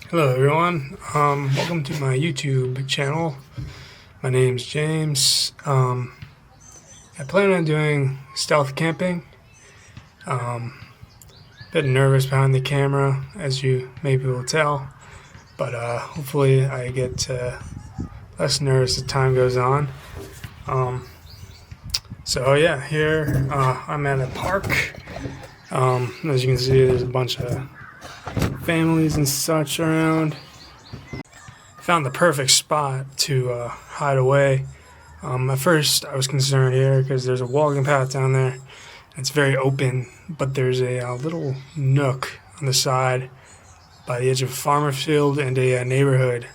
Hello everyone, welcome to my YouTube channel. My name's James. I plan on doing stealth camping. Bit nervous behind the camera, as you maybe will tell, but hopefully I get less nervous as time goes on. So yeah, here I'm at a park. As you can see, there's a bunch of families and such around. Found the perfect spot to hide away. At first I was concerned here because there's a walking path down there. It's very open, but there's a little nook on the side by the edge of a farmer field and a neighborhood,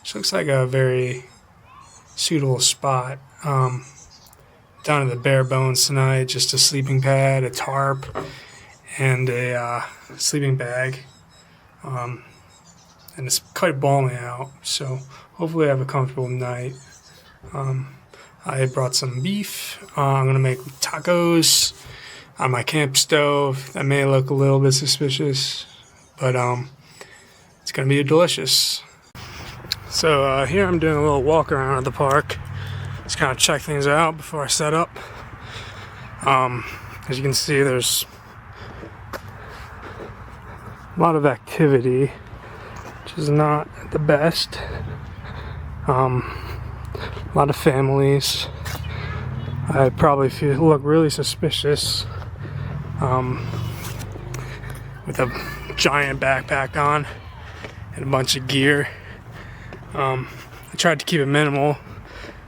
which looks like a very suitable spot. Down to the bare bones tonight, just a sleeping pad, a tarp, and a sleeping bag. And it's quite balmy out, so hopefully I have a comfortable night. I brought some beef. I'm gonna make tacos on my camp stove. That may look a little bit suspicious, but it's gonna be delicious. So here I'm doing a little walk around at the park. Just kind of check things out before I set up. As you can see, there's a lot of activity, which is not the best. A lot of families. I probably look really suspicious with a giant backpack on and a bunch of gear. I tried to keep it minimal,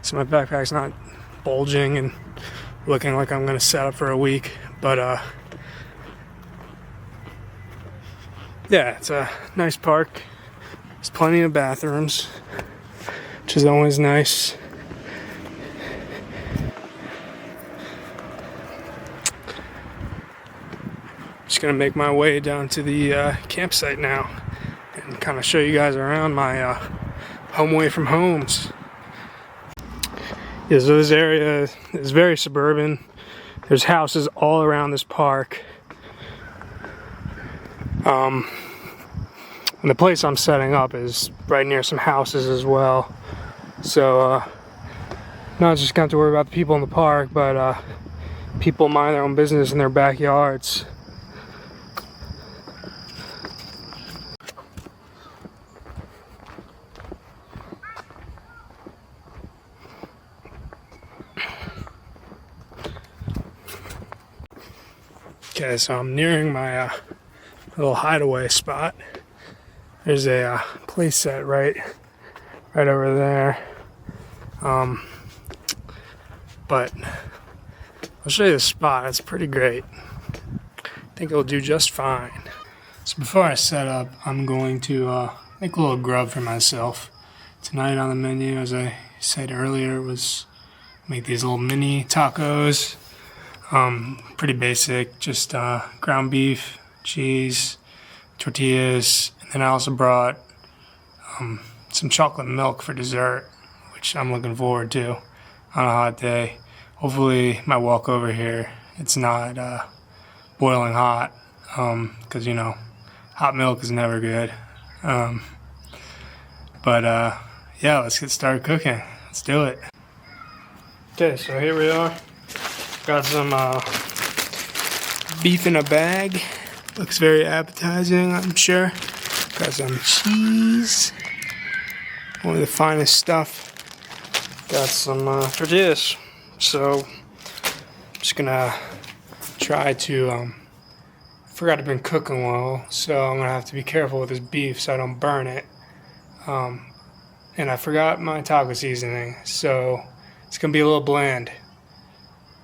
so my backpack's not bulging and looking like I'm gonna set up for a week. But yeah, it's a nice park. There's plenty of bathrooms, which is always nice. Just gonna make my way down to the campsite now and kind of show you guys around my home away from homes. Yeah, so this area is very suburban. There's houses all around this park. And the place I'm setting up is right near some houses as well. So not just got to worry about the people in the park, but people mind their own business in their backyards. Okay, so I'm nearing my little hideaway spot. There's a place set right over there. But I'll show you the spot. It's pretty great. I think it'll do just fine. So before I set up, I'm going to make a little grub for myself. Tonight on the menu, as I said earlier, was make these little mini tacos. Pretty basic, just ground beef, cheese, tortillas, and then I also brought some chocolate milk for dessert, which I'm looking forward to on a hot day. Hopefully my walk over here, it's not boiling hot, because you know, hot milk is never good. But yeah, let's get started cooking. Let's do it. Okay, so here we are. Got some beef in a bag. Looks very appetizing, I'm sure. Got some cheese. One of the finest stuff. Got some tortillas. So, I'm just gonna try to, I forgot to bring cooking oil, so I'm gonna have to be careful with this beef so I don't burn it. And I forgot my taco seasoning, so it's gonna be a little bland.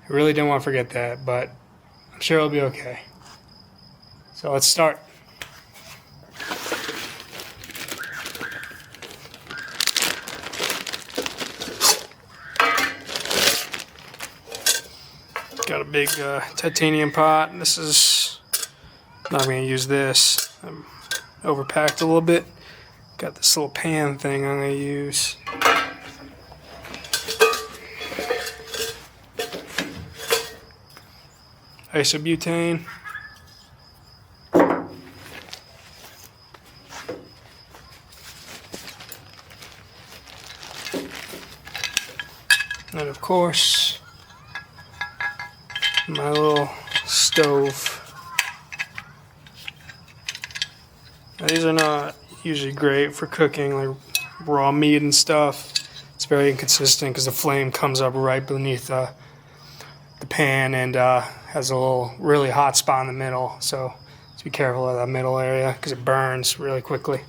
I really didn't want to forget that, but I'm sure it'll be okay. So let's start. Got a big titanium pot. This is, not going to use this. I'm overpacked a little bit. Got this little pan thing I'm going to use. Isobutane. And of course, my little stove. Now, these are not usually great for cooking like raw meat and stuff. It's very inconsistent because the flame comes up right beneath the pan and has a little really hot spot in the middle. So just be careful of that middle area because it burns really quickly.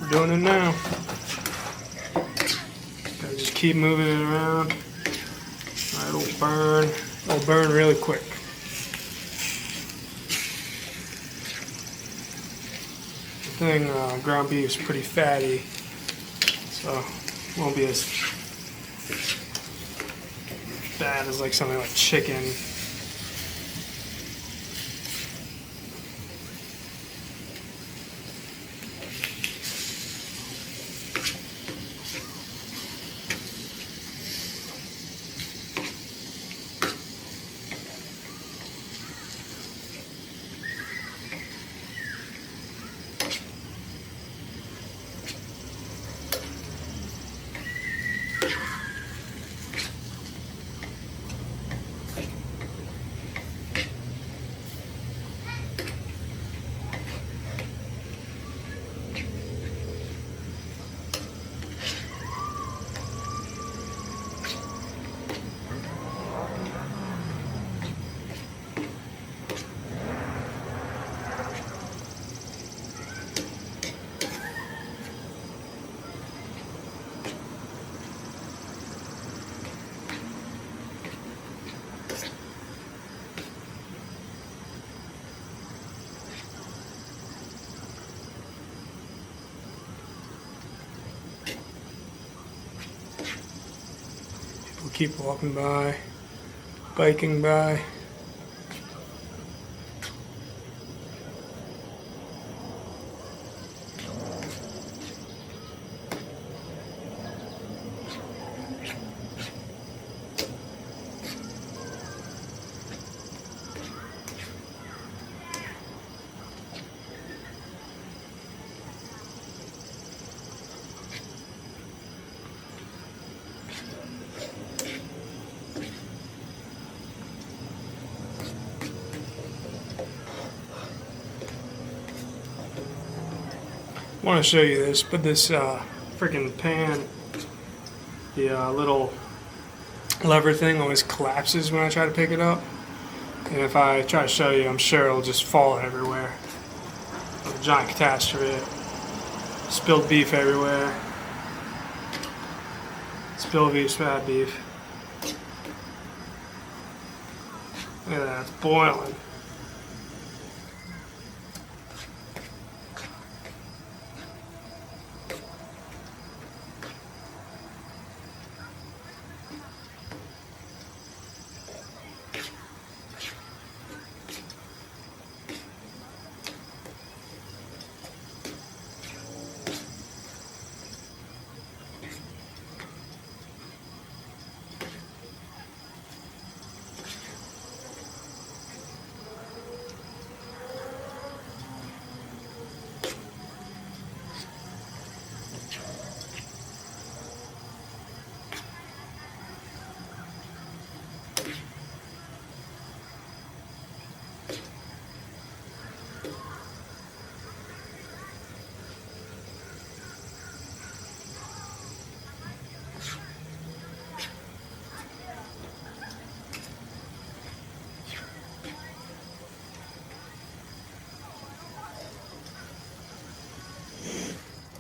We're doing it now. Gotta just keep moving it around. It'll burn. It'll burn really quick. The thing, ground beef is pretty fatty, so it won't be as bad as like something like chicken. People keep walking by, biking by. I want to show you this, but this freaking pan, the little lever thing always collapses when I try to pick it up. And if I try to show you, I'm sure it'll just fall everywhere. A giant catastrophe. Spilled beef everywhere. Spilled beef, bad beef. Look at that, it's boiling.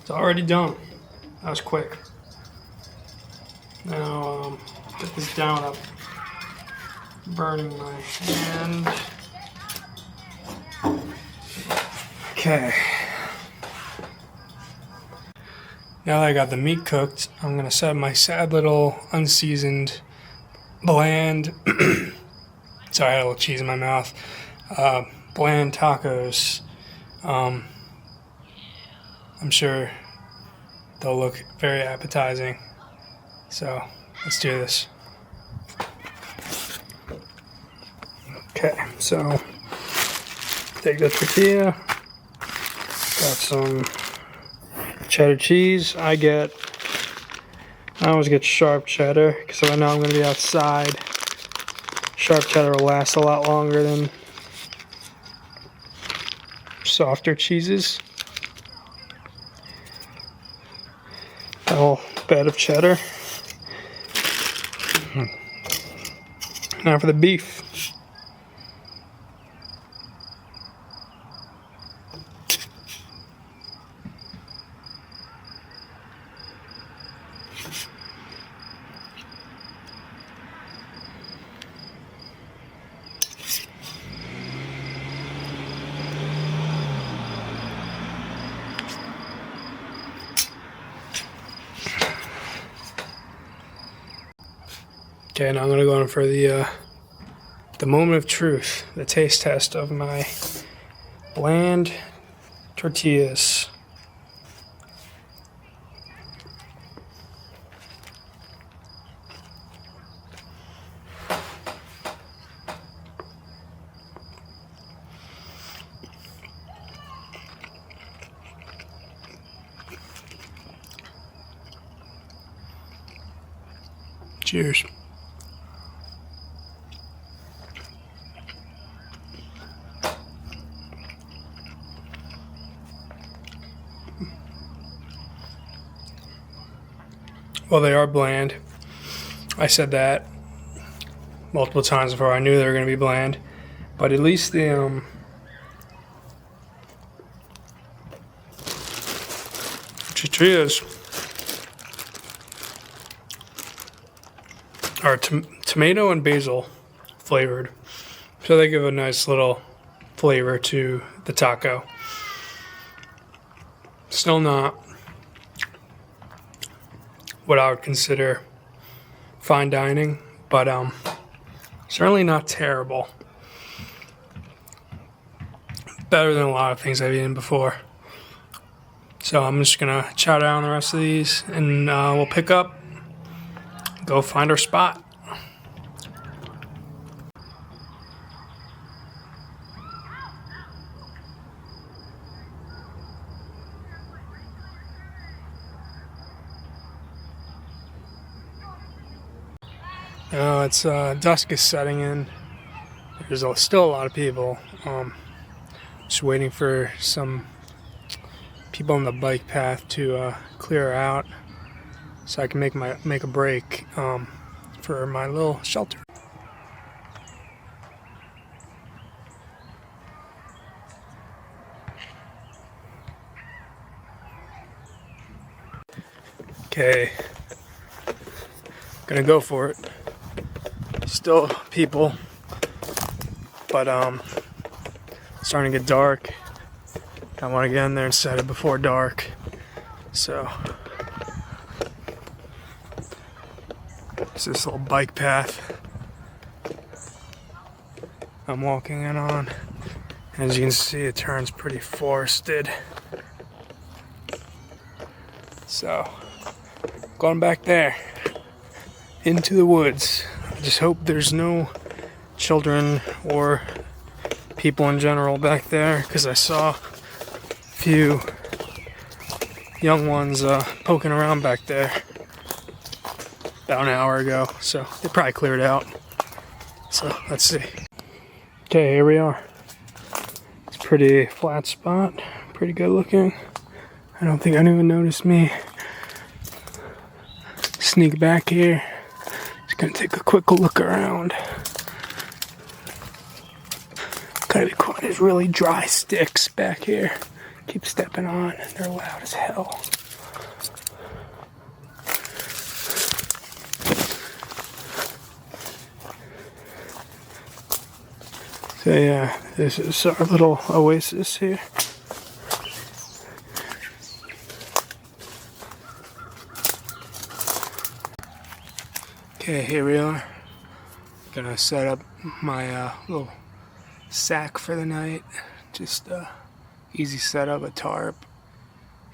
It's already done. That was quick. Now, get this down up. Burning my hand. Okay. Now that I got the meat cooked, I'm gonna set my sad little unseasoned, bland, sorry, I had a little cheese in my mouth, bland tacos. I'm sure they'll look very appetizing. So let's do this. Okay, so take the tortilla, got some cheddar cheese. I always get sharp cheddar because I know I'm going to be outside. Sharp cheddar will last a lot longer than softer cheeses. A whole bed of cheddar. Now for the beef. Okay, now I'm gonna go in for the moment of truth, the taste test of my bland tortillas. Cheers. Well, they are bland. I said that multiple times before. I knew they were going to be bland, but at least the tortillas are tomato and basil flavored, so they give a nice little flavor to the taco. Still not what I would consider fine dining, but certainly not terrible. Better than a lot of things I've eaten before. So I'm just gonna chow down the rest of these, and we'll pick up, go find our spot. It's dusk is setting in. There's still a lot of people. Just waiting for some people on the bike path to clear out, so I can make a break for my little shelter. Okay, gonna go for it. Still people, but starting to get dark. I want to get in there and set it before dark. So it's this little bike path I'm walking in on. As you can see, it turns pretty forested. So going back there into the woods. I just hope there's no children or people in general back there, because I saw a few young ones poking around back there about an hour ago, so they probably cleared out. So let's see. Okay, here we are. It's a pretty flat spot, pretty good looking. I don't think anyone noticed me. Sneak back here. Just gonna take a quick look around. Gotta be quiet. There's really dry sticks back here. Keep stepping on. They're loud as hell. So yeah, this is our little oasis here. Okay, here we are. Gonna set up my little sack for the night. Just easy setup, a tarp,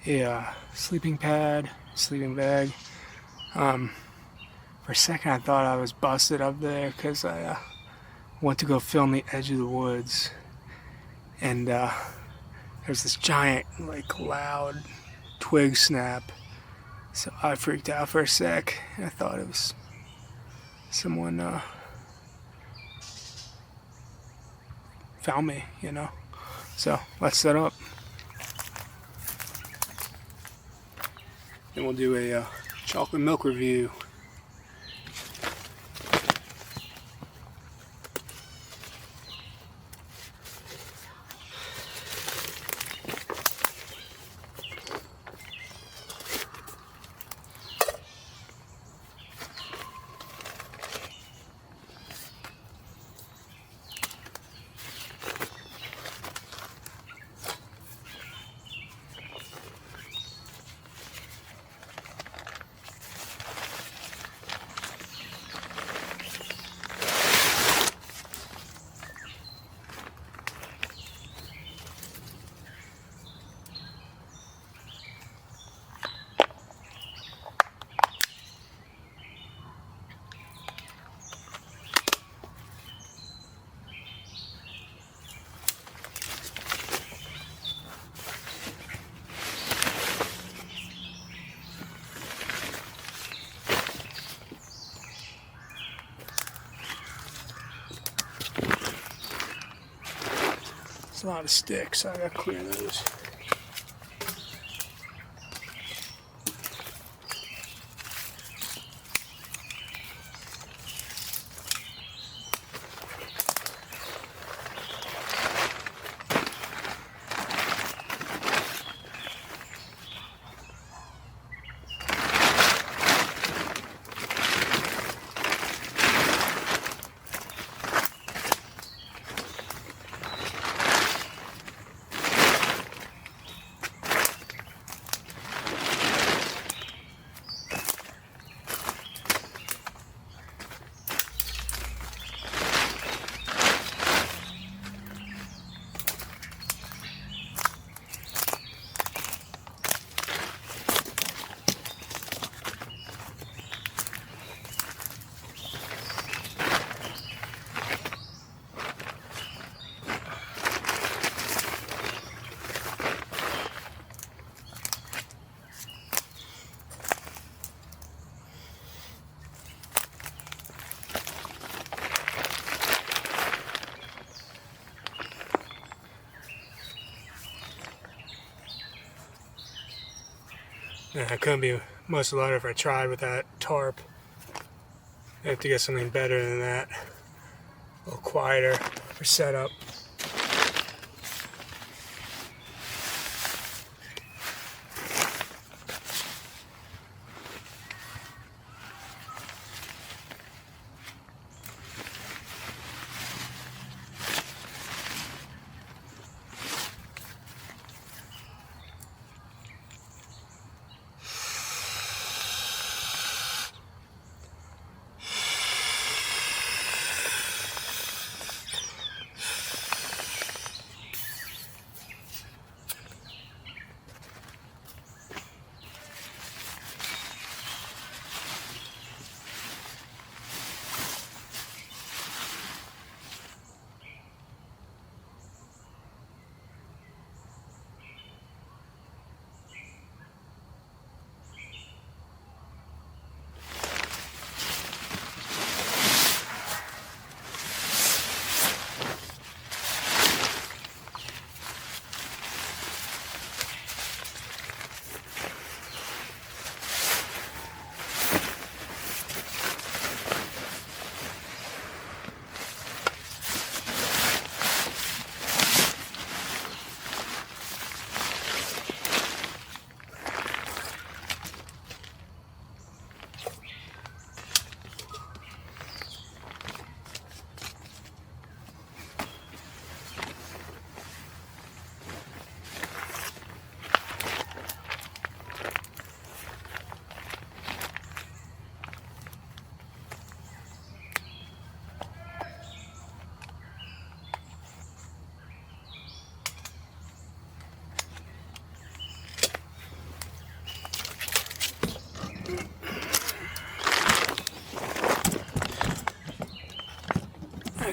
a sleeping pad, sleeping bag. For a second I thought I was busted up there because I went to go film the edge of the woods, and there's this giant, like, loud twig snap. So I freaked out for a sec. I thought it was someone found me, you know. So let's set up. Then we'll do a chocolate milk review. It's a lot of sticks, so I gotta clear those. Yeah, it couldn't be much lighter if I tried with that tarp. I have to get something better than that. A little quieter for setup.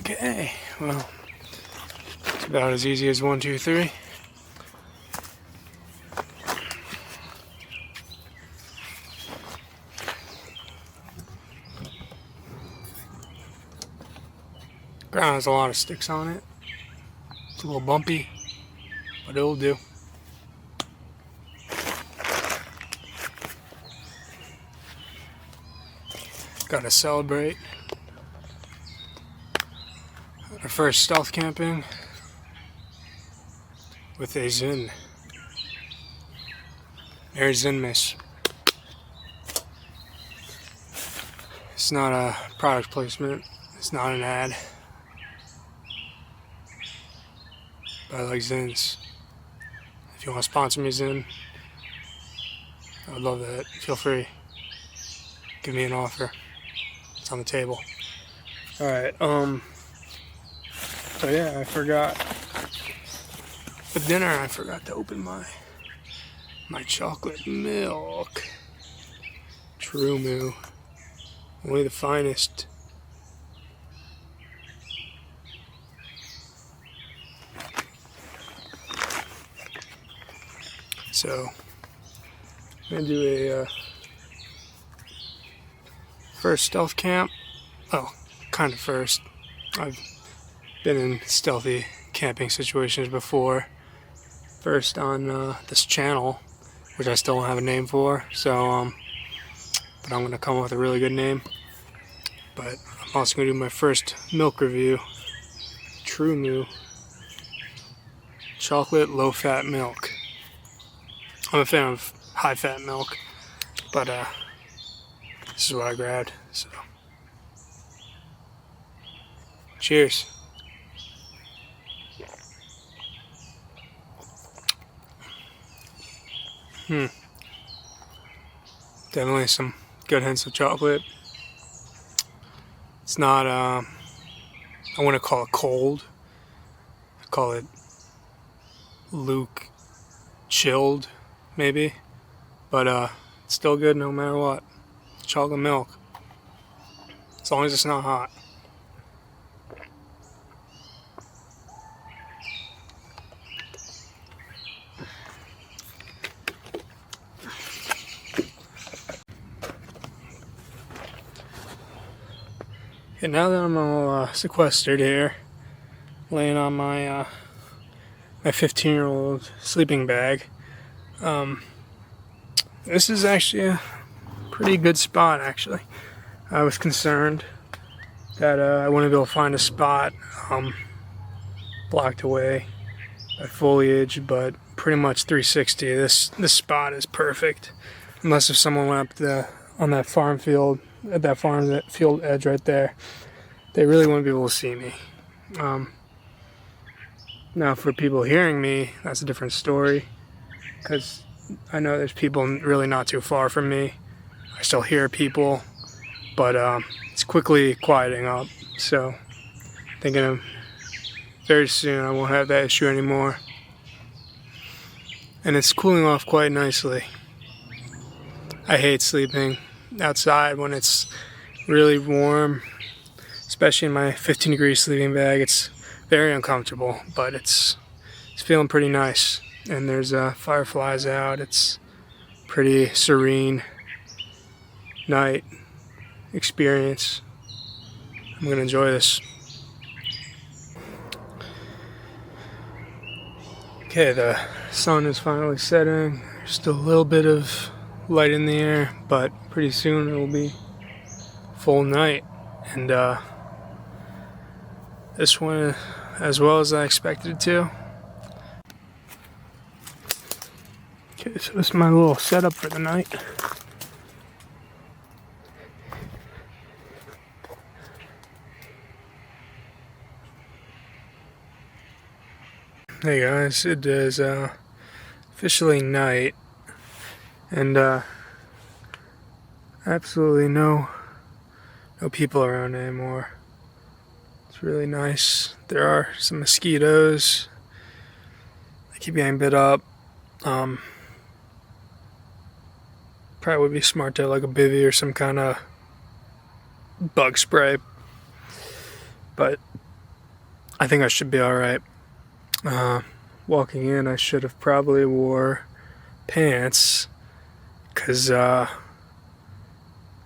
Okay, well, it's about as easy as 1, 2, 3. Ground has a lot of sticks on it. It's a little bumpy, but it'll do. Gotta celebrate our first stealth camping with a Zin. There's Zin Miss. It's not a product placement. It's not an ad. But I like Zins. If you want to sponsor me, Zin, I would love that. Feel free. Give me an offer. It's on the table. Alright, so yeah, I forgot. For dinner, I forgot to open my chocolate milk. True Moo. Only the finest. So, I'm gonna do a first stealth camp. Well, kind of first. I've been in stealthy camping situations before. First on this channel, which I still don't have a name for. So, but I'm gonna come up with a really good name. But I'm also gonna do my first milk review. True Moo. Chocolate low-fat milk. I'm a fan of high-fat milk, but this is what I grabbed. So, cheers. Definitely some good hints of chocolate. It's not, I wouldn't call it cold. I call it Luke chilled, maybe. But it's still good no matter what. Chocolate milk. As long as it's not hot. Okay, now that I'm all sequestered here, laying on my 15-year-old sleeping bag, this is actually a pretty good spot, actually. I was concerned that I wouldn't be able to find a spot blocked away by foliage, but pretty much 360. This spot is perfect, unless if someone went up on that farm field, at that field edge right there, they really wouldn't be able to see me. Now for people hearing me, that's a different story, because I know there's people really not too far from me. I still hear people, but it's quickly quieting up, so thinking of very soon I won't have that issue anymore. And it's cooling off quite nicely. I hate sleeping outside when it's really warm, especially in my 15-degree sleeping bag. It's very uncomfortable, but it's feeling pretty nice. And there's fireflies out. It's pretty serene night experience. I'm gonna enjoy this. Okay, the sun is finally setting. There's still a little bit of light in the air, but pretty soon it will be full night. And this went as well as I expected it to. Okay, so this is my little setup for the night. Hey guys, it is officially night, and absolutely no people around anymore. It's really nice. There are some mosquitoes. They keep getting bit up. Probably would be smart to have like a bivvy or some kind of bug spray, but I think I should be alright. Walking in, I should have probably wore pants, because I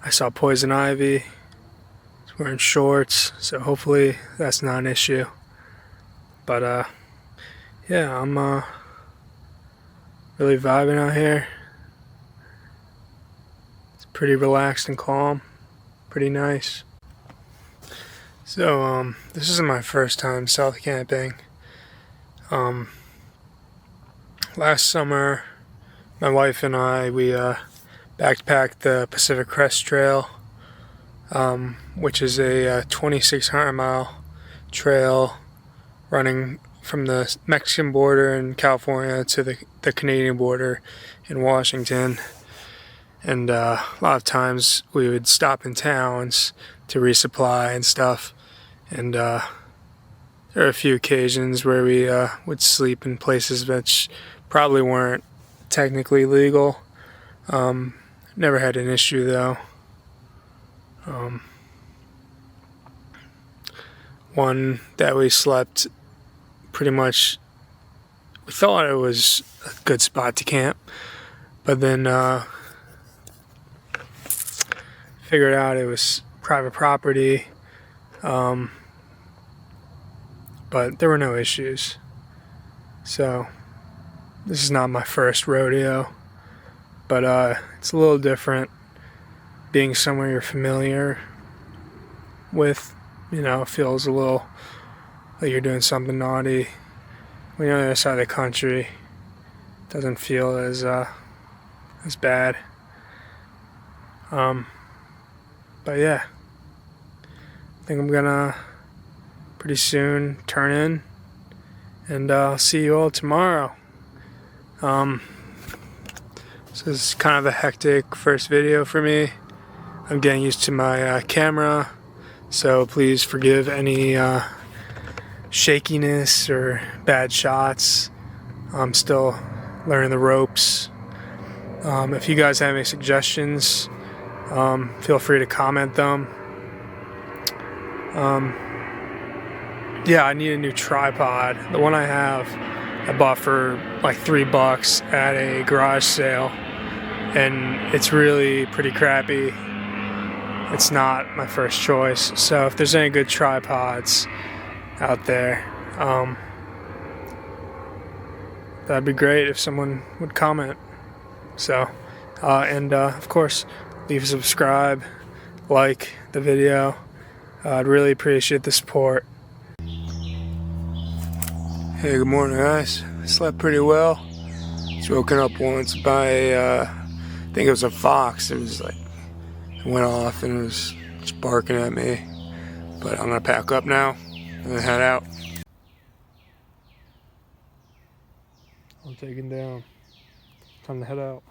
saw poison ivy. He's wearing shorts, so hopefully that's not an issue. But yeah, I'm really vibing out here. It's pretty relaxed and calm, pretty nice. So this isn't my first time south camping. Last summer, my wife and I, we backpacked the Pacific Crest Trail, which is a 2,600 mile trail running from the Mexican border in California to the Canadian border in Washington. And a lot of times we would stop in towns to resupply and stuff. And there are a few occasions where we would sleep in places which probably weren't technically legal. Never had an issue though. One that we slept pretty much, we thought it was a good spot to camp, but then figured out it was private property, but there were no issues. So this is not my first rodeo, but it's a little different being somewhere you're familiar with. You know, it feels a little like you're doing something naughty. When you're on the other side of the country, it doesn't feel as bad. But yeah, I think I'm gonna pretty soon turn in, and I'll see you all tomorrow. So this is kind of a hectic first video for me. I'm getting used to my camera, so please forgive any shakiness or bad shots. I'm still learning the ropes. If you guys have any suggestions, feel free to comment them. Yeah, I need a new tripod. The one I have, I bought for like $3 at a garage sale, and it's really pretty crappy. It's not my first choice. So if there's any good tripods out there, that'd be great if someone would comment. So, and of course, leave a subscribe, like the video. I'd really appreciate the support. Hey, good morning, guys. I slept pretty well. I was woken up once by, I think it was a fox. It was like, it went off and it was just barking at me. But I'm gonna pack up now and head out. I'm taking down. Time to head out.